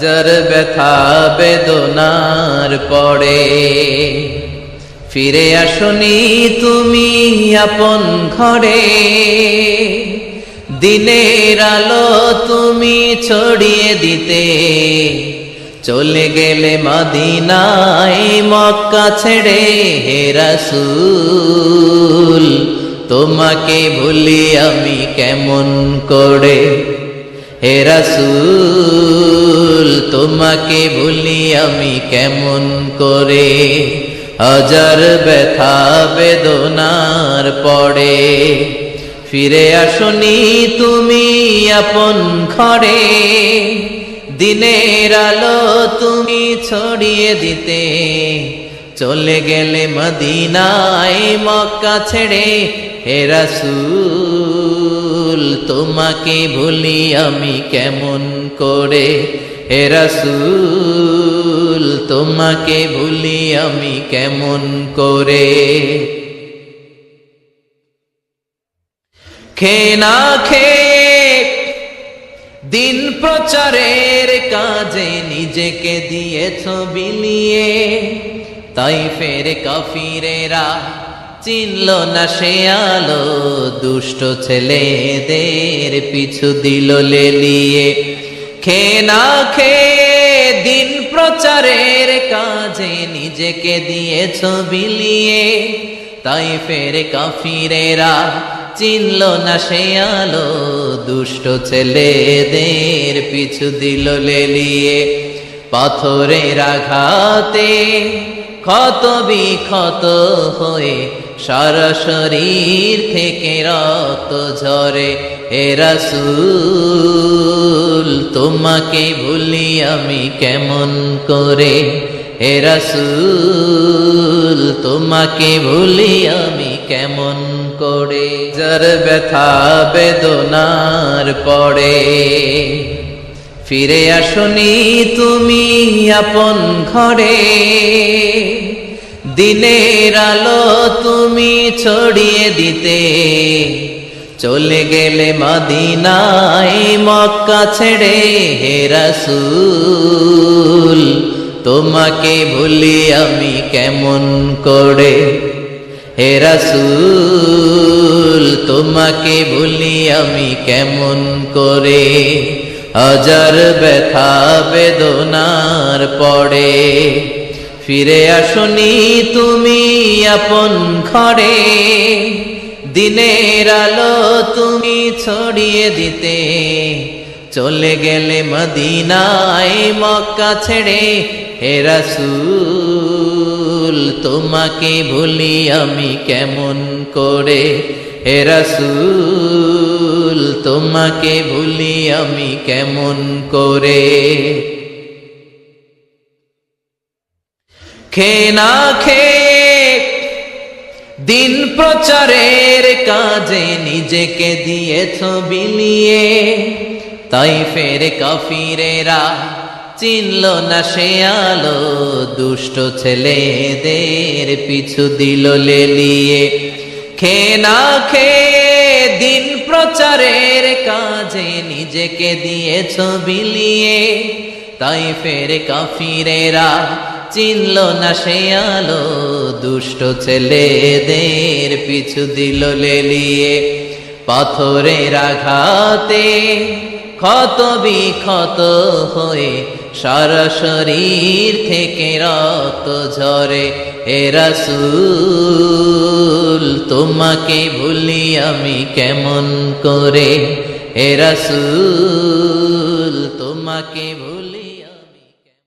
যার ব্যথা বেদনার পরে ফিরে আসনি তুমি আপন ঘরে, দিনের আলো তুমি ছড়িয়ে দিতে চলে গেলে মদিনায় মক্কা ছেড়ে। হে রাসূল তোমাকে ভুলি আমি কেমন করে, হে রাসূল তোমাকে ভুলি আমি কেমন করে। হাজার ব্যথা বেদনার পরে ফিরে আসনি তুমি আপন ঘরে, দিনের আলো তুমি ছড়িয়ে দিতে চলে গেলে মদিনায় মক্কা ছেড়ে। হে রাসূল তোমাকে ভুলি আমি কেমন করে, হে রাসূল তোমাকে ভুলি আমি কেমন করে। খেয়ে না খেয়ে দিন প্রচারের কাজে নিজেকে দিয়েছ বিলিয়ে, তাইফের কাফিরেরা চিনল না সে আলো, দুষ্ট ছেলেদের পিছু দিল লেলিয়ে। খেয়ে না খেয়ে দিন প্রচারের কাজে নিজেকে দিয়েছ বিলিয়ে, তাইফের কাফিরেরা চিনল না সে আলো, দুষ্ট ছেলেদের পিছু দিল লেলিয়ে। পাথরের আঘাতে ক্ষত বিক্ষত হয়ে সারা শরীর থেকে রক্ত ঝরে। হে রাসূল তোমাকে ভুলি আমি কেমন করে, হে রাসূল তোমাকে ভুলি আমি কেমন করে। যার ব্যথা বেদনার পরে ফিরে আসনি তুমি আপন ঘরে, দিনের আলো তুমি ছড়িয়ে দিতে চলে গেলে মদিনায় মক্কা ছেড়ে। হে রাসূল তোমাকে ভুলি আমি কেমন করে, হে রাসূল তোমাকে ভুলি আমি কেমন করে। হাজার ব্যথা বেদনার পরে ফিরে আসনি তুমি আপন ঘরে, দিনের আলো তুমি ছড়িয়ে দিতে চলে গেলে মদিনায় মক্কা ছেড়ে। হে রাসূল তোমাকে ভুলি আমি কেমন করে, হে রাসূল তোমাকে ভুলি আমি কেমন করে। খেয়ে না খেয়ে দিন প্রচারের কাজে নিজেকে দিয়েছ বিলিয়ে, তাইফের কাফিরেরা চিনল না সে আলো, দুষ্ট ছেলেদের পিছু দিল লেলিয়ে। খেয়ে না খেয়ে দিন প্রচারের কাজে নিজেকে দিয়েছ বিলিয়ে, তাইফের কাফিরেরা চিনল না সে আলো, দুষ্ট ছেলেদের পিছু দিল লেলিয়ে। পাথরের আঘাতে ক্ষত বিক্ষত হয়ে সারা শরীর থেকে রক্ত ঝরে। হে রাসূল তোমাকে ভুলি আমি কেমন করে, হে রাসূল তোমাকে ভুলি।